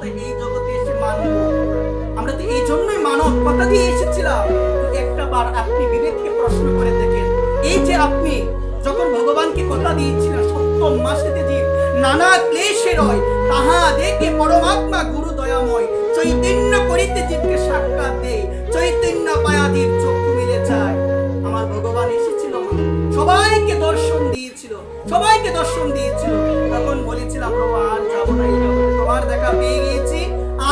তো এই জগতে এসে মানব, আমরা তো এই জন্যই মানব কথা দিয়ে এসেছিলাম। একটা বার আপনি বিবেককে প্রশ্ন করে দেখেন, এই যে আপনি যখন ভগবানকে কথা দিয়েছিলেন সপ্তম মাসেতে জীব নানা ক্লেশে রয়, তাহা দেখে পরমাত্মা গুরু দয়াময় চৈতন্য করিতে জীবকে সাক্ষাৎ দেয়, চৈতন্য পায়া জীব চক্ষু মিলে যায়। আমার ভগবান এসেছিল, সবাইকে দর্শন দিয়েছিল, সবাইকে দর্শন দিয়েছিল। তখন বলেছিলাম প্রভু আর যাব না, এই জগতে তোমার দেখা পেয়ে গিয়েছি,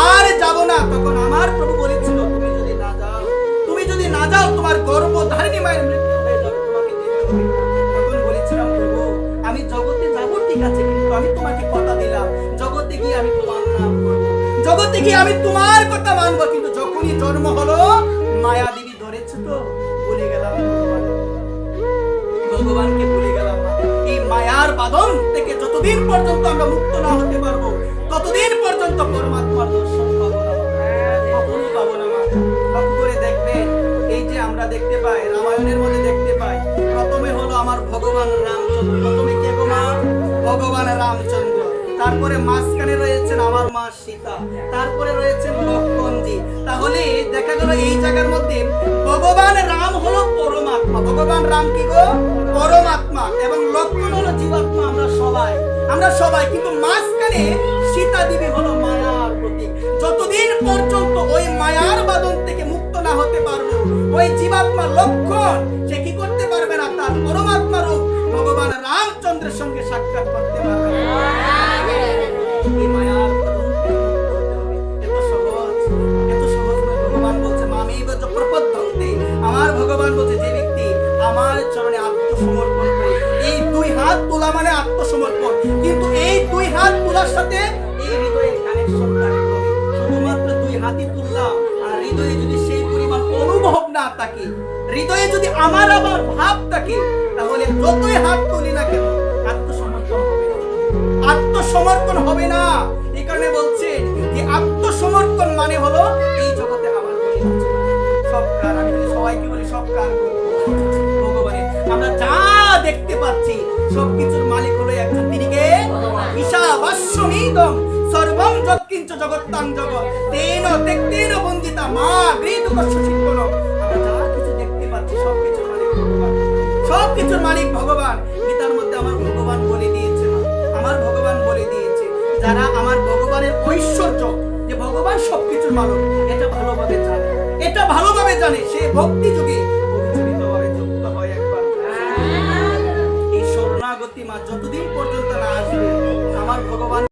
আর যাব না। তখন আমার প্রভু বলেছিল তুমি যদি না যাও, তুমি যদি না যাও তোমার গর্ভধারিণী মায়ের মৃত্যু হয়ে যাবে, তোমাকে যেতে হবে। তখন বলেছিলাম প্রভু আমি জগতে যাব ঠিক আছে, কিন্তু আমি তোমাকে কথা দিলাম জগতে গিয়ে আমি তোমার নাম করব, জগতে গিয়ে আমি তোমার কথা মানবো। কিন্তু যখনই জন্ম হলো মায়া দেবী ধরেছে তো ভুলে গেলাম ভগবানকে ভুলে গেলাম। এই মায়ার বাঁধন থেকে যতদিন পর্যন্ত আমরা মুক্ত না হতে পারবো ততদিন পর্যন্ত পরমাত্মার দর্শন পাবো না, কখনো পাবো না। লক্ষ্য করে দেখবেন, এই যে আমরা দেখতে পাই রামায়ণের মধ্যে দেখতে পাই, প্রথমে হলো আমার ভগবান রামচন্দ্র, প্রথমে কে গো মা? ভগবান রামচন্দ্র। তারপরে মাঝখানে রয়েছেন আমার মা সীতা, তারপরে রয়েছেন লক্ষ্মণজি। তাহলে দেখা গেল এই জায়গার মধ্যে ভগবান রাম হলো পরমাত্মা, ভগবান রাম কি গো? পরমাত্মা, এবং লক্ষ্মণ হলো জীবাত্মা। আমরা সবাই কিন্তু মাঝখানে সীতা দেবী হলো মায়ার প্রতীক। যতদিন পর্যন্ত ওই মায়ার বাঁধন থেকে মুক্ত না হতে পারবো, ওই জীবাত্মা লক্ষ্মণ সে কি করতে পারবে না? তার পরমাত্মা রূপ ভগবান রামচন্দ্রের সঙ্গে সাক্ষাৎ করতে পারবে না। এই মায়ার বাঁধন থেকে মুক্ত হতে হবে। এত সহজ, এত সহজ নয়। ভগবান বলছে মামেব চ প্রপদ্যন্তে, আমার ভগবান বলছে যে ব্যক্তি আমার চরণে আত্মসমর্পণ করে, এই দুই হাত তোলা মানে আত্মসমর্পণ, কিন্তু এই দুই হাত তোলার সাথে এই হৃদয়ের কানেকশন থাকতে হবে। শুধুমাত্র দুই হাতই তুললাম আর হৃদয়ে যদি সেই পরিমাণ অনুভব না থাকে, হৃদয়ে যদি আমার আবার ভাব থাকে, তাহলে যতই হাত তুলি না কেন আত্মসমর্পণ হবে না, আত্মসমর্পণ হবে না। এই কারণে বলছেন যে আত্মসমর্পণ মানে হলো এই জগতে আমার সব কার, আমি সবাইকে বলি সব কার ভগবানের। আমরা যা দেখতে পাচ্ছি সবকিছুর মালিক হলো একজন, তিনি কে? ঈশাবাস্যমিদং সর্বং যৎকিঞ্চ জগত্তাং জগৎ তেন তেক্তেন বন্দিতা মা গৃহীতুকস্য শিক্ষণ। আমরা যা কিছু দেখতে পাচ্ছি সবকিছুর মালিক ভগবান, সবকিছুর মালিক ভগবান। গীতার মধ্যে আমার ভগবান বলে দিয়েছে, আমার ভগবান বলে দিয়েছে, যারা আমার ভগবানের ঐশ্বর্য যে ভগবান সবকিছুর মালিক এটা ভালোভাবে জানে, এটা ভালোভাবে জানে, সে ভক্তি যুগে পরিচালিতভাবে যুক্ত হয় একবার। এই শরণাগতি মা যতদিন পর্যন্ত না আসবে আমার ভগবান